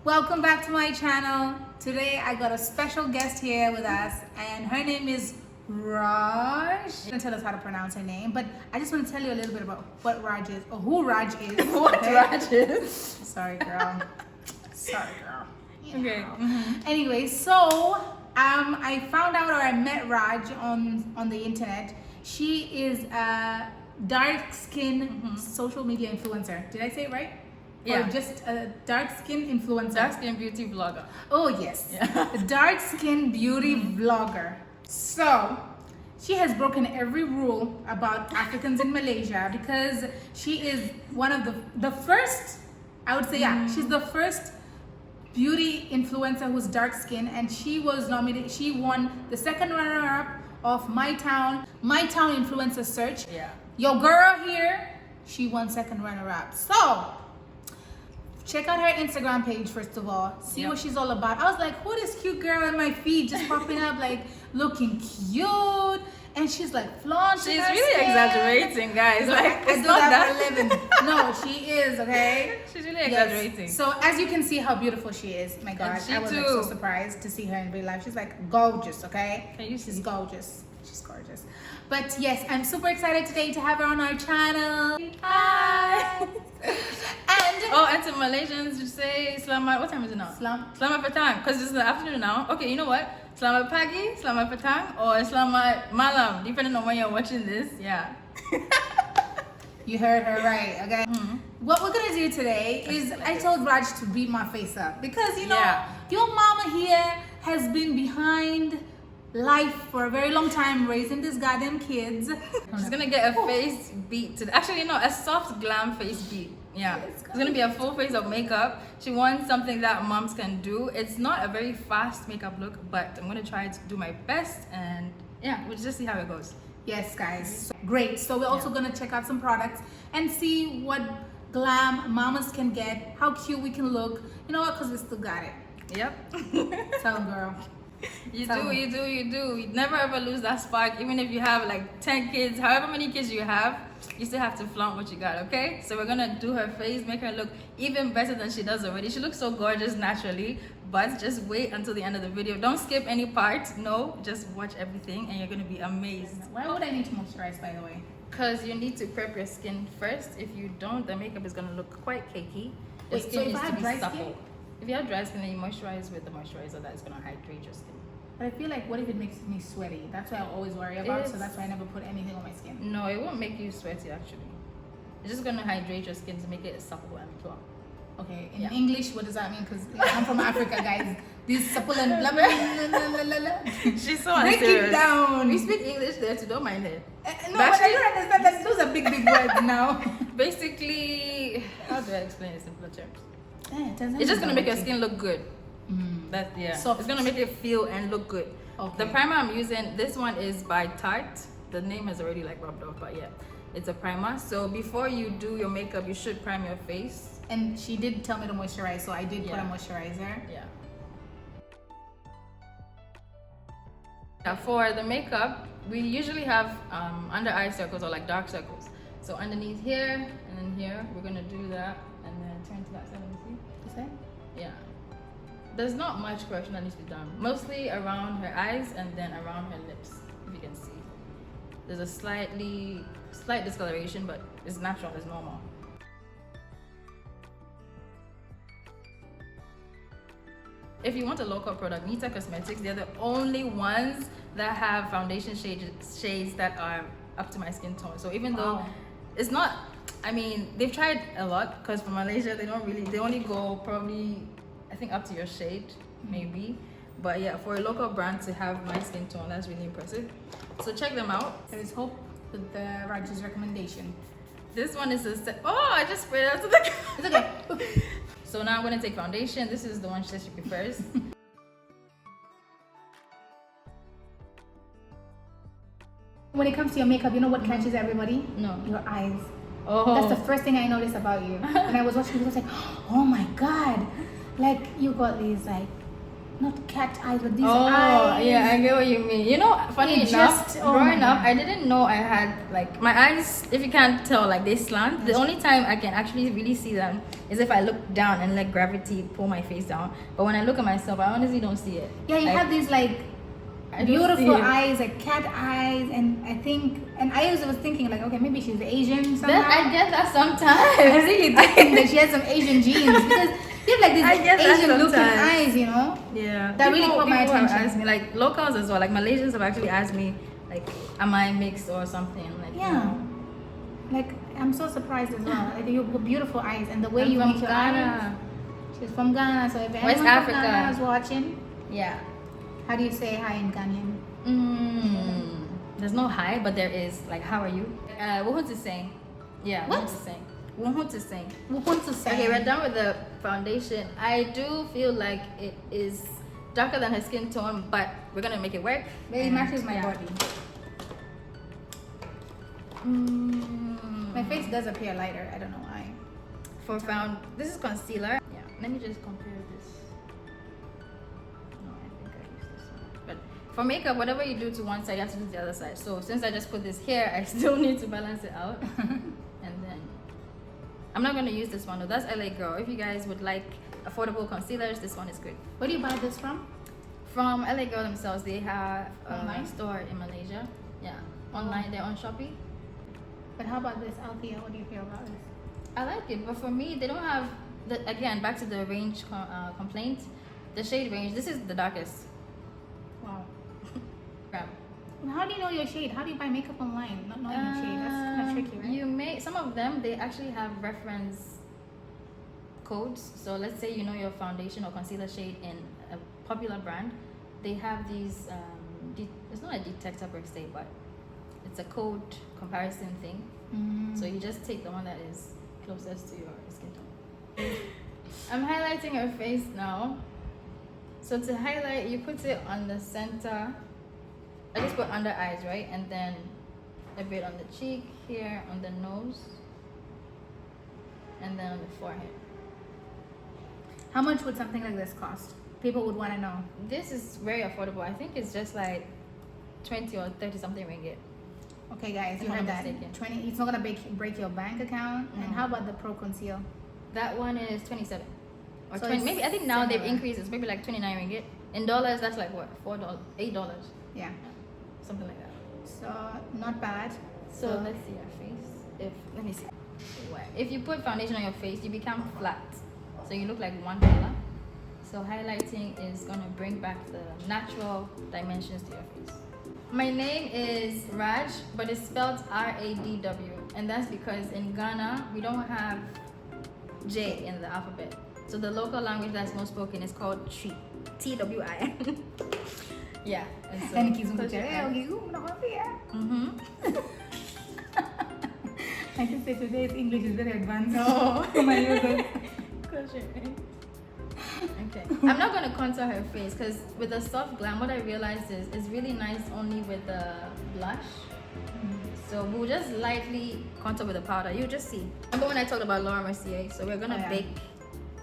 Welcome back to my channel. Today I got a special guest here with us and her name is Raj. She's gonna tell us how to pronounce her name, but I just want to tell you a little bit about what Raj is or who Raj is. What Raj is? Sorry girl. Sorry girl. Okay. Anyway, so I found out or I met Raj on the internet. She is a dark skin social media influencer. Did I say it right? Yeah. Or just a dark skin influencer. Dark skin beauty vlogger. Oh yes, Yeah. a dark skin beauty vlogger. So she has broken every rule about Africans in Malaysia because she is one of the first, I would say, she's the first beauty influencer who's dark skin, and she was nominated. She won the second runner-up of MYTOWN influencer search. Yeah. Your girl here, she won second runner-up. So check out her Instagram page first of all. See what she's all about. I was like, who this cute girl in my feed just popping up, like looking cute, and she's like flaunting. She's her really skin. exaggerating, guys. No, Like, I it's do not that that. for a living. No, she is, okay. She's really Yes. exaggerating. So as you can see how beautiful she is. My God, she I was like, so too. surprised to see her in real life. She's like gorgeous, okay. Can you She's see? gorgeous. She's gorgeous. But yes, I'm super excited today to have her on our channel. Hi. And And to Malaysians, you say selamat. What time is it now? Selamat petang, because it's the afternoon now. Okay, you know what? Selamat pagi, selamat petang, or selamat malam, depending on when you're watching this. Yeah. you heard her right, okay. What we're gonna do today is I told Raj to beat my face up because you know your mama here has been behind life for a very long time raising these goddamn kids. She's gonna get a face beat to actually no, a soft glam face beat. Yeah, it's gonna be a full face of makeup. She wants something that moms can do. It's not a very fast makeup look, but I'm gonna try to do my best, and yeah, we'll just see how it goes. Yes, guys. Great. So we're also gonna check out some products and see what glam mamas can get, how cute we can look. You know what? Because we still got it. Yep. Tell 'em, girl. You do. You never ever lose that spark, even if you have like 10 kids, however many kids you have, you still have to flaunt what you got, okay? So we're gonna do her face, make her look even better than she does already. She looks so gorgeous naturally, but just wait until the end of the video. Don't skip any part. No, just watch everything and you're gonna be amazed. Why would I need to moisturize, by the way? Because you need to prep your skin first. If you don't, the makeup is gonna look quite cakey. The Wait, so skin if needs I to have be dry supple. skin? If you have dry skin, then you moisturize with the moisturizer that is gonna hydrate your skin. But I feel like, what if it makes me sweaty? That's what I always worry about, so that's why I never put anything on my skin. No, it won't make you sweaty actually. It's just gonna hydrate your skin to make it supple and plump. Okay, in English, what does that mean? Because I'm from Africa, guys. This supple and blah, blah, blah, blah, blah, blah. She's so Break unserious. it down. We speak English there too, don't mind it. No, but I don't understand that. Those are big, big words now. Basically, how do I explain it in simpler terms? It's just gonna make your skin look good. That's Soft. It's gonna make it feel and look good. Okay. The primer I'm using, this one is by Tarte. The name has already like rubbed off, but yeah, it's a primer. So before you do your makeup, you should prime your face. And she did tell me to moisturize, so I did put a Yeah. moisturizer. Yeah. For the makeup, we usually have under eye circles or like dark circles. So underneath here and then here, we're gonna do that and then turn to that side. Let me see. Is that? Yeah. There's not much correction that needs to be done. Mostly around her eyes and then around her lips, if you can see. There's a slight discoloration, but it's natural, it's normal. If you want a low-cost product, Nita Cosmetics, they're the only ones that have foundation shades that are up to my skin tone. So even though it's not, I mean, they've tried a lot because from Malaysia, they only go probably, I think up to your shade, maybe. But yeah, for a local brand to have my skin tone, that's really impressive. So check them out. There is hope with the Raj's recommendation. This one is I just sprayed it out to the It's okay. So now I'm gonna take foundation. This is the one she prefers. When it comes to your makeup, you know what catches everybody? No. Your eyes. Oh. That's the first thing I noticed about you. When I was watching, I was like, oh my God. Like, you got these, like, not cat eyes, but these Oh, eyes. yeah, I get what you mean. You know, funny It enough, just- oh growing my up, God. I didn't know I had, like, my eyes, if you can't tell, like, they slant. The only time I can actually really see them is if I look down and let gravity pull my face down. But when I look at myself, I honestly don't see it. Yeah, you Like, have these like I don't beautiful see it. eyes, like cat eyes, and I think, and I was thinking like, okay, maybe she's Asian somehow. That, I get that sometimes. I really do think that she has some Asian genes because you have like these I get that Asian looking sometimes. eyes, you know. Yeah, That really caught my people have attention. asked me, like locals as well, like Malaysians have actually asked me, like, am I mixed or something? I'm like, Yeah. no. Like I'm so surprised as well. Like your beautiful eyes and the way I'm you from make your eyes. Ghana. She's from Ghana, so if anyone West from Africa. Ghana is watching, Yeah. how do you say hi in Ghanaian? There's no hi, but there is like, how are you? What to say? Yeah, What? what to say? What to say? We want to say. Okay, we're done with the foundation. I do feel like it is darker than her skin tone, but we're gonna make it work. But it And, matches my yeah. body. My face does appear lighter. I don't know why. For this is concealer. Yeah, let me just compare this. No, I think I use this one. But for makeup, whatever you do to one side, you have to do to the other side. So since I just put this here, I still need to balance it out. And then I'm not gonna use this one though. That's LA Girl. If you guys would like affordable concealers, this one is good. Where do you buy this from? From LA Girl themselves, they have Online? a store in Malaysia. Yeah, online. They're on Shopee. But how about this, Althea? What do you feel about this? I like it, but for me, they don't have the, again, back to the range complaint. The shade range, this is the darkest. Wow. Grab. How do you know your shade? How do you buy makeup online? Not knowing your shade. That's kind of tricky, right? You may, some of them, they actually have reference codes. So let's say you know your foundation or concealer shade in a popular brand. They have these, it's not a detector per se, but it's a code comparison thing. So you just take the one that is closest to your skin tone. I'm highlighting her face now. So to highlight, you put it on the center. I just put under eyes, right? And then a bit on the cheek, here on the nose, and then on the forehead. How much would something like this cost? People would want to know. This is very affordable. I think it's just like 20 or 30 something ringgit. Okay, guys, If you I'm heard not that. mistaken. 20. It's not gonna break your bank account. And No. how about the Pro Conceal? That one is 27 or So 20. it's Maybe I think now they've similar. increased. It's maybe like 29 ringgit. In dollars, that's like what, $4, $8, Yeah. something like that. So not bad. So let's see your face. Let me see. If you put foundation on your face, you become flat. So you look like one color. So highlighting is gonna bring back the natural dimensions to your face. My name is Raj, but it's spelled R-A-D-W. And that's because in Ghana, we don't have J in the alphabet. So the local language that's most spoken is called Twi. T-W-I-N. Yeah. And so, And kizungu close your cha- eyes. kizungu na kofia. Mhm. I can say today's English is very advanced. No. Oh my God. Close your eyes. Okay. I'm not gonna contour her face because with the soft glam, what I realized is it's really nice only with the blush. So we'll just lightly contour with the powder. You just see. Remember when I talked about Laura Mercier? So we're gonna Oh, yeah. bake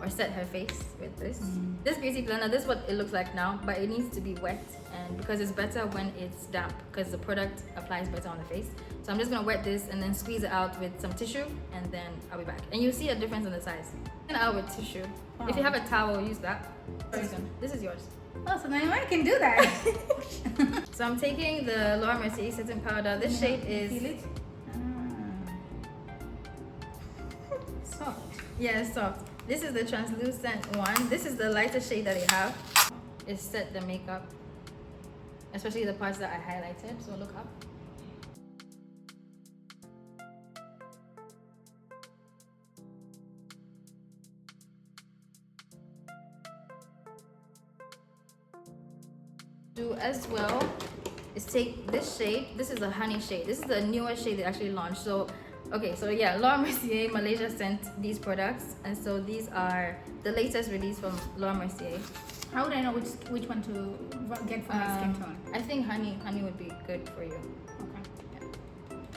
or set her face with this. This beauty blender, this is what it looks like now, but it needs to be wet, and because it's better when it's damp because the product applies better on the face. So I'm just gonna wet this and then squeeze it out with some tissue, and then I'll be back. And you'll see a difference in the size. And out with tissue. If you have a towel, use that. This is yours. Oh, so now I can do that. So I'm taking the Laura Mercier setting powder. This shade is Feel it? Soft. yeah, it's soft. This is the translucent one. This is the lighter shade that they have. It set the makeup, especially the parts that I highlighted. So look up. Do as well is take this shade. This is a honey shade. This is the newest shade they actually launched. So okay, so yeah, Laura Mercier Malaysia sent these products, and so these are the latest release from Laura Mercier. How would I know which one to get for my skin tone? I think honey would be good for you. Okay.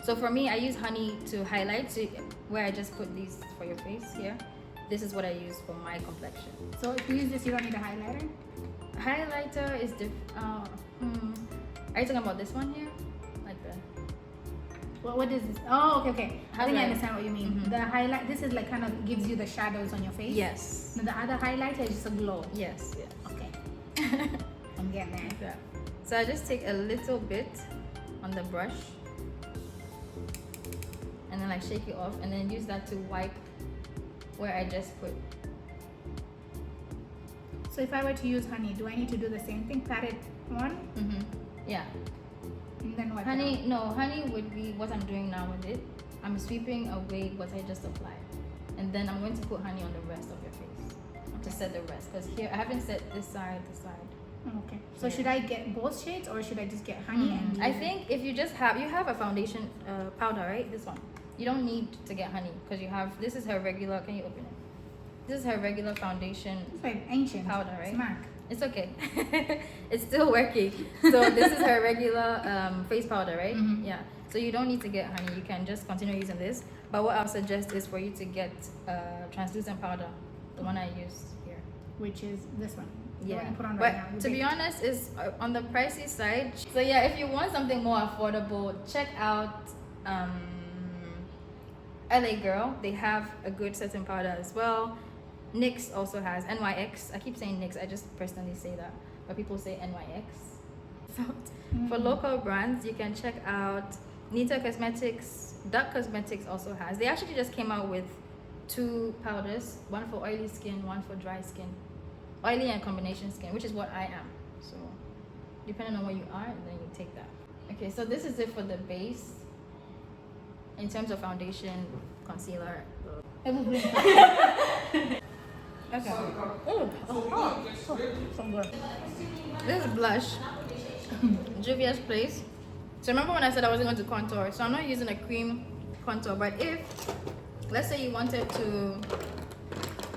So for me, I use honey to highlight, so where I just put these for your face here. this is what I use for my complexion. So if you use this, you don't need a highlighter? Highlighter is are you talking about this one here? Like the what is this? Oh, okay. I think I Highlight. understand what you mean. The highlight, this is like kind of gives you the shadows on your face. Yes. And the other highlighter is just a glow. Yes. Okay. I'm getting there. Yeah. So I just take a little bit on the brush and then like shake it off and then use that to wipe where I just put. So if I were to use honey, do I need to do the same thing? Pat it on? Yeah. And then what? Honey, no, honey would be what I'm doing now with it. I'm sweeping away what I just applied. And then I'm going to put honey on the rest of your face to set the rest. Because here, I haven't set this side. Okay. So should I get both shades or should I just get honey and I think if you just have, you have a foundation powder, right? This one. You don't need to get honey because you have, this is her regular, can you open it? This is her regular foundation It's like ancient powder, right? Smack. It's okay. It's still working. So this is her regular face powder, right? Yeah. So you don't need to get honey. You can just continue using this. But what I'll suggest is for you to get translucent powder, the one I use here. Which is this one. The one Yeah. you put on But right now. to be honest, it's on the pricey side. So yeah, if you want something more affordable, check out LA Girl. They have a good setting powder as well. NYX also has NYX. I keep saying NYX. I just personally say that, but people say NYX. So for local brands, you can check out Nita Cosmetics. Duck Cosmetics also has. They actually just came out with 2 powders, one for oily skin, one for dry skin. Oily and combination skin, which is what I am. So depending on where you are, then you take that. Okay, so this is it for the base. In terms of foundation, concealer. Okay. So good. This is blush. Juvia's Place. So remember when I said I wasn't going to contour? So I'm not using a cream contour, but if, let's say you wanted to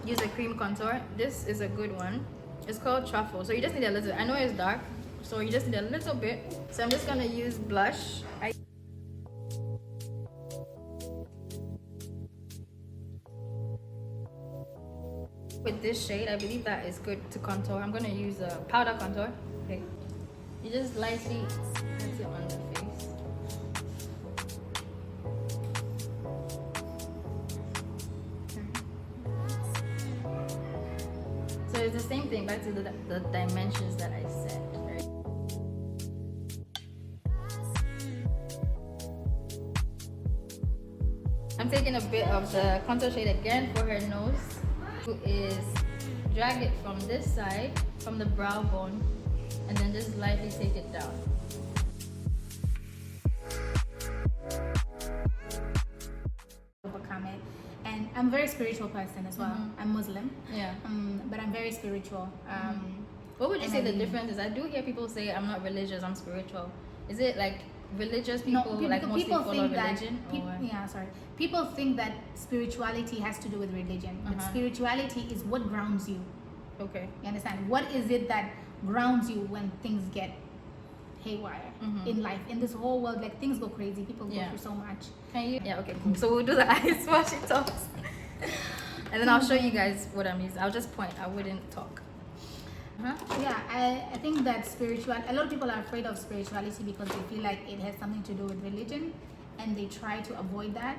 use a cream contour, this is a good one. It's called Truffle. So you just need a little, I know it's dark, so you just need a little bit. So I'm just gonna use blush. With this shade, I believe that is good to contour. I'm gonna use a powder contour. Okay. You just lightly pat it on the face. So it's the same thing, back to the dimensions that I said, right? I'm taking a bit of the contour shade again for her nose. Is drag it from this side, from the brow bone, and then just lightly take it down. Overcome it. And I'm a very spiritual person as well. I'm Muslim. Yeah. But I'm very spiritual. What would you and say I the mean- difference is? I do hear people say I'm not religious, I'm spiritual. Is it like religious people No, like mostly people follow think that religion? people think that spirituality has to do with religion, but spirituality is what grounds you. Okay. You understand? What is it that grounds you when things get haywire in life, in this whole world? Like things go crazy, people go through so much. Can you? Yeah. Okay. Cool. So we'll do the eyes while she talks, and then I'll show you guys what I'm using. I'll just point. I wouldn't talk. Yeah, I think that a lot of people are afraid of spirituality because they feel like it has something to do with religion and they try to avoid that.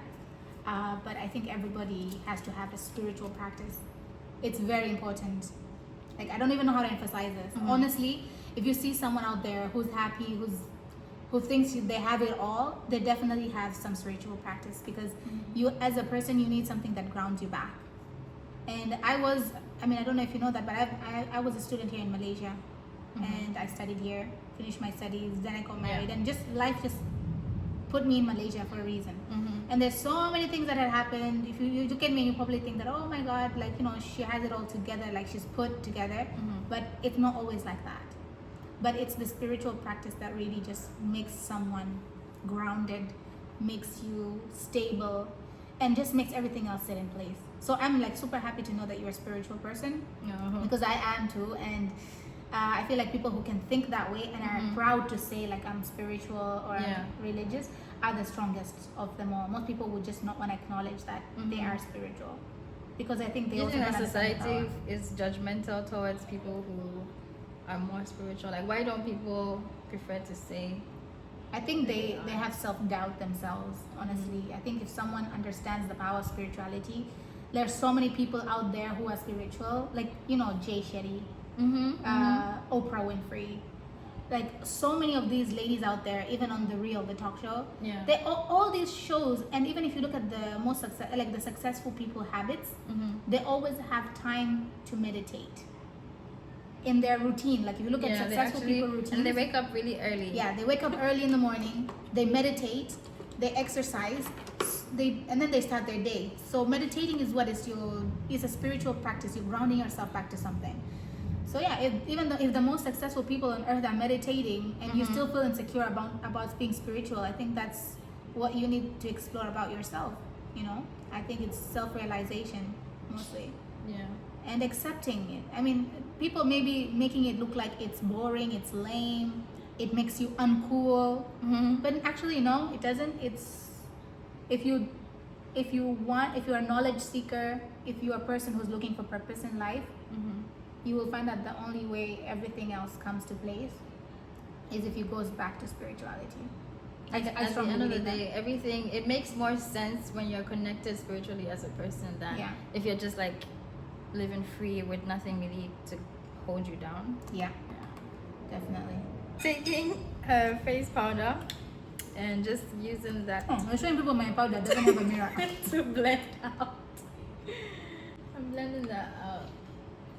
But I think everybody has to have a spiritual practice. It's very important. Like, I don't even know how to emphasize this. Honestly, if you see someone out there who's happy, who thinks they have it all, they definitely have some spiritual practice because you, as a person, you need something that grounds you back. And I don't know if you know that, but I was a student here in Malaysia, and I studied here, finished my studies, then I got married, and just life just put me in Malaysia for a reason. And there's so many things that had happened. If you look at me, you probably think that, oh my God, like, you know, she has it all together, like she's put together, but it's not always like that. But it's the spiritual practice that really just makes someone grounded, makes you stable, and just makes everything else sit in place. So I'm like super happy to know that you're a spiritual person because I am too, and I feel like people who can think that way and are proud to say like I'm spiritual or I'm religious are the strongest of them all. Most people would just not want to acknowledge that they are spiritual. because I think they Do you also think don't that understand the society power. is judgmental towards people who are more spiritual? Like, why don't people prefer to say? I think they have self-doubt themselves, honestly. I think if someone understands the power of spirituality, there's so many people out there who are spiritual, like, you know, Jay Shetty, Oprah Winfrey, like so many of these ladies out there, even on the Real, the talk show. Yeah. They all these shows, and even if you look at the most like the successful people habits, they always have time to meditate in their routine. Like if you look at successful people routines, and they wake up really early. Yeah, they wake up early in the morning, they meditate, they exercise, and then they start their day. So meditating is what is a spiritual practice. You're grounding yourself back to something. So yeah, if the most successful people on earth are meditating and you still feel insecure about being spiritual, I think that's what you need to explore about yourself. You know, I think it's self-realization mostly. Yeah. And accepting it. I mean, people may be making it look like it's boring, it's lame, it makes you uncool, but actually no, it doesn't. It's if you're a knowledge seeker, if you're a person who's looking for purpose in life, you will find that the only way everything else comes to place is if you goes back to spirituality. At the end of the day, everything, it makes more sense when you're connected spiritually as a person than if you're just like living free with nothing really to hold you down. Yeah, definitely. Taking her face powder and just using that I'm showing people my powder doesn't have a mirror to blend out. I'm blending that out.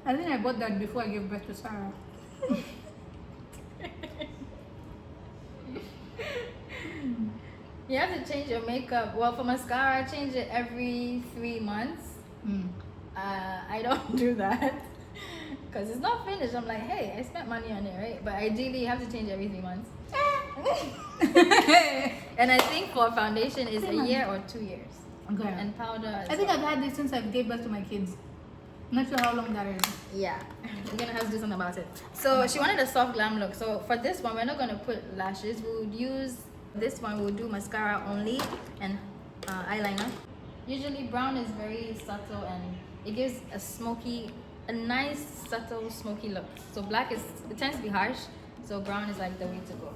I think I bought that before I gave birth to Sarah. You have to change your makeup. Well, for mascara, I change it every 3 months. I don't do that because it's not finished. I'm like, hey, I spent money on it, right? But ideally, you have to change every 3 months. And I think for foundation is a year or 2 years. Okay. And powder. I think I've had this since I gave birth to my kids. I'm not sure how long that is. Yeah, we're gonna have to do something about it. So she wanted a soft glam look. So for this one, we're not gonna put lashes. We would use this one. We'll do mascara only and eyeliner. Usually brown is very subtle and it gives a nice subtle smoky look. So black it tends to be harsh. So brown is like the way to go.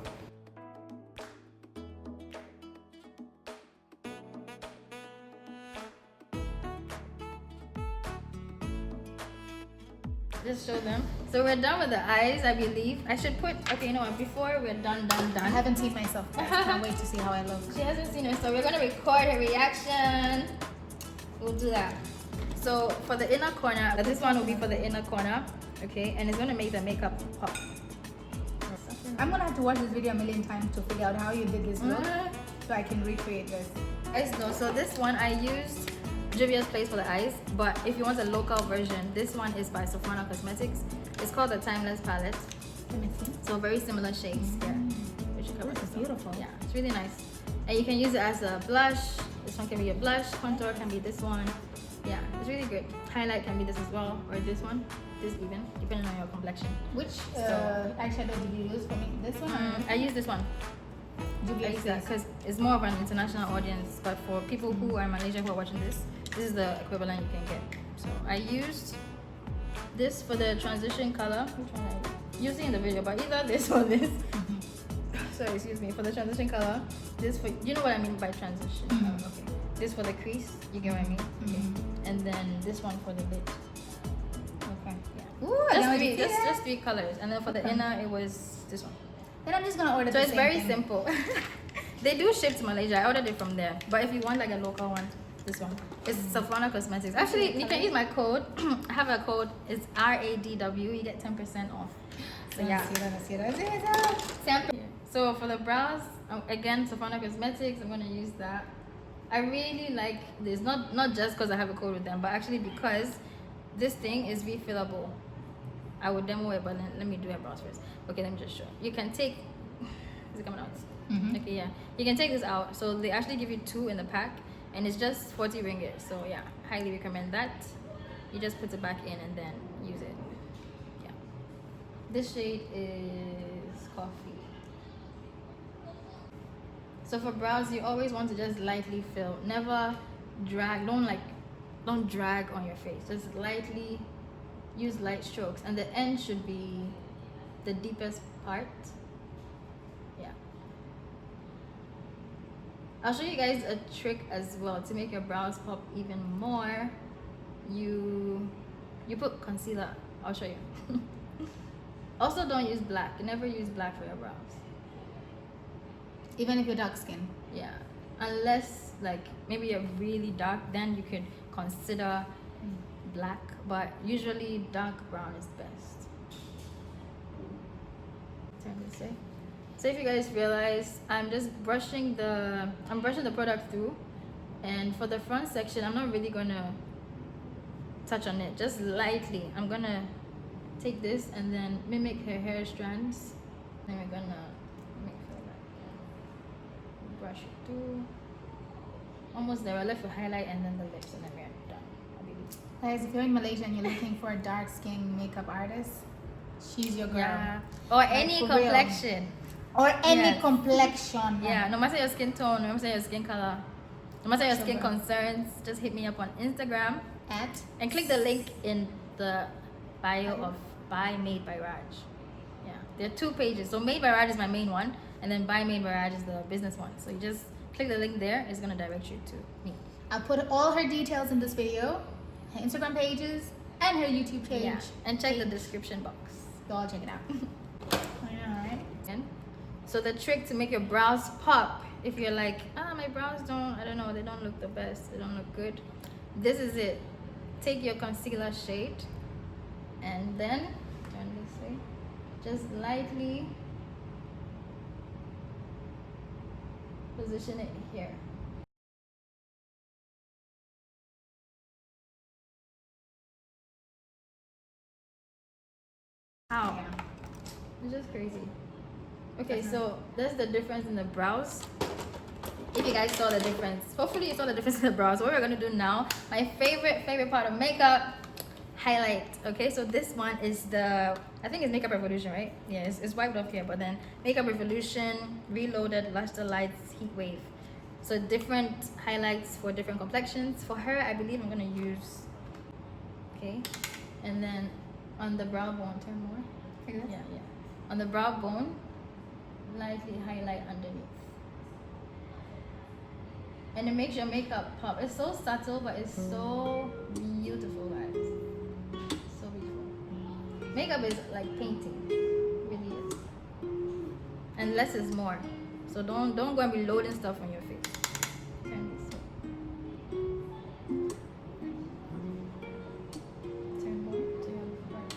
Just show them. So we're done with the eyes, I believe. I should put, okay, you know what, before we're done. I haven't seen myself, guys. Can't wait to see how I look. She hasn't seen her, so we're gonna record her reaction. We'll do that. So for the inner corner, this one will be for the inner corner, okay? And it's gonna make the makeup pop. I'm gonna have to watch this video a million times to figure out how you did this look so I can recreate this. Guys, no, so this one I used Juvia's Place for the eyes, but if you want a local version, this one is by Sephora Cosmetics. It's called the Timeless Palette. Let me see. So very similar shades here. This is beautiful. Yeah, it's really nice. And you can use it as a blush. This one can be a blush. Contour can be this one. Yeah, it's really good. Highlight can be this as well, or this one. This even, depending on your complexion. Which eyeshadow did you use for me? This one? I use this one. I use that because it's more of an international audience, but for people who are in Malaysia who are watching this is the equivalent you can get. So I used this for the transition color. Which one I used it in the video, but either this or this. Sorry, excuse me. For the transition color, this for, you know what I mean by transition. Okay. This for the crease, you get what I mean? Okay. And then this one for the lid. Okay. Yeah. Ooh, just three colors. And then for the inner, it was this one. Then I'm just gonna order. So it's very simple. They do ship to Malaysia. I ordered it from there. But if you want like a local one, this one. It's Sephora Cosmetics. Actually, you can use my code. I have a code. It's RADW. You get 10% off. So yeah. So for the brows, again, Sephora Cosmetics. I'm gonna use that. I really like this. Not just because I have a code with them, but actually because this thing is refillable. I would demo it, but let me do my brows first. Okay, let me just show. You can take. Is it coming out? Okay, yeah. You can take this out. So they actually give you 2 in the pack, and it's just 40 ringgit. So yeah, highly recommend that. You just put it back in and then use it. Yeah. This shade is coffee. So for brows, you always want to just lightly fill. Never drag. Don't like don't drag on your face. Just lightly use light strokes, and the end should be the deepest part. Yeah. I'll show you guys a trick as well to make your brows pop even more. You put concealer. I'll show you. Also, don't use black. Never use black for your brows. Even if you're dark skin. Yeah, unless like maybe you're really dark, then you could consider black, but usually dark brown is best. Turn this way. So if you guys realize, I'm brushing the product through, and for the front section I'm not really gonna touch on it, just lightly. I'm gonna take this and then mimic her hair strands, and we're gonna make her like brush it through. Almost there. We're left with highlight and then the lips, and then we're done. Guys, if you're in Malaysia and you're looking for a dark skin makeup artist, she's your girl. Yeah. Or like, any complexion. Or any complexion. Yeah, no matter your skin tone, no matter your skin color, no matter your skin concerns, just hit me up on Instagram and click the link in the bio of By Made by Raj. Yeah, there are 2 pages. So Made by Raj is my main one, and then By Made by Raj is the business one. So you just click the link there. It's gonna direct you to me. I'll put all her details in this video, her Instagram pages and her YouTube page. Yeah, and check the description box. Y'all check it out. Alright. So the trick to make your brows pop, if you're like, my brows I don't know, they don't look the best, they don't look good. This is it. Take your concealer shade and then turn this way. Just lightly position it here. Ow. Yeah. It's just crazy. Okay, so that's the difference in the brows. If you guys saw the difference, hopefully you saw the difference in the brows. What we're gonna do now, my favorite part of makeup, highlight. Okay, so this one is I think it's Makeup Revolution, right? Yeah, it's wiped off here, but then Makeup Revolution Reloaded Lustre Lights Heat Wave. So different highlights for different complexions. For her, I believe I'm gonna use, okay, and then on the brow bone, turn more. Yeah. On the brow bone, lightly highlight underneath. And it makes your makeup pop. It's so subtle, but it's so beautiful, guys. So beautiful. Makeup is like painting. It really is. And less is more. So don't go and be loading stuff on your face. Turn this way. Turn more to your right.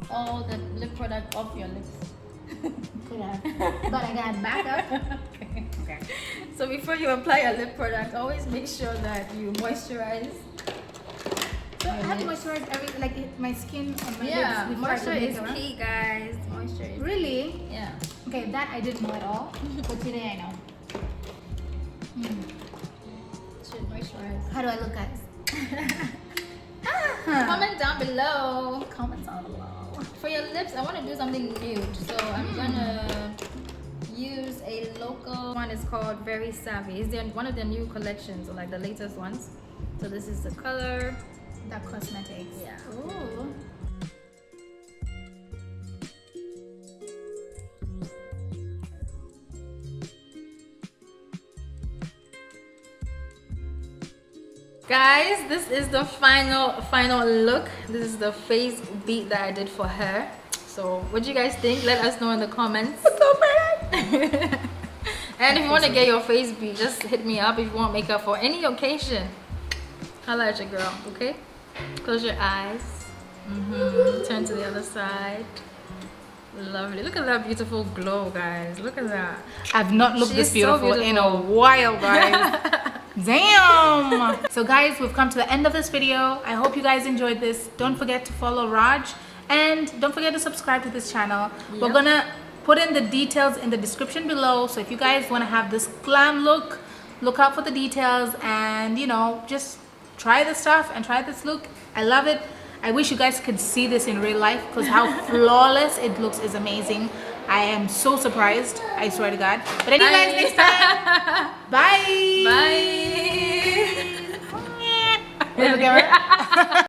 All the lip product off your lips. Could have. But I got backup. Okay. So before you apply a lip product, always make sure that you moisturize. So I have to moisturize my skin on my lips. Before Moisture I is key, guys. Moisture is really? Yeah. Okay, that I didn't know at all. But today I know. Should moisturize. How do I look, guys? Comment down below. Comments down below. For your lips, I want to do something nude. So I'm gonna use a local one. It's called Very Savvy. It's one of their new collections, or like the latest ones. So this is the color. The cosmetics. Yeah. Ooh. Guys, this is the final look. This is the face beat that I did for her. So what do you guys think? Let us know in the comments. So bad. And if you want to get your face beat, just hit me up. If you want makeup for any occasion, holla at your girl. Okay, close your eyes. Turn to the other side. Lovely. Look at that beautiful glow, guys. Look at that. I've not looked this She's so beautiful in a while, guys. Damn. So guys, we've come to the end of this video. I hope you guys enjoyed this. Don't forget to follow Raj and don't forget to subscribe to this channel. Yep. We're gonna put in the details in the description below, so if you guys want to have this glam look, look out for the details and, you know, just try the stuff and try this look. I love it. I wish you guys could see this in real life because how flawless it looks is amazing. I am so surprised, I swear to God. But anyway, guys, next time. Bye. Bye. Bye.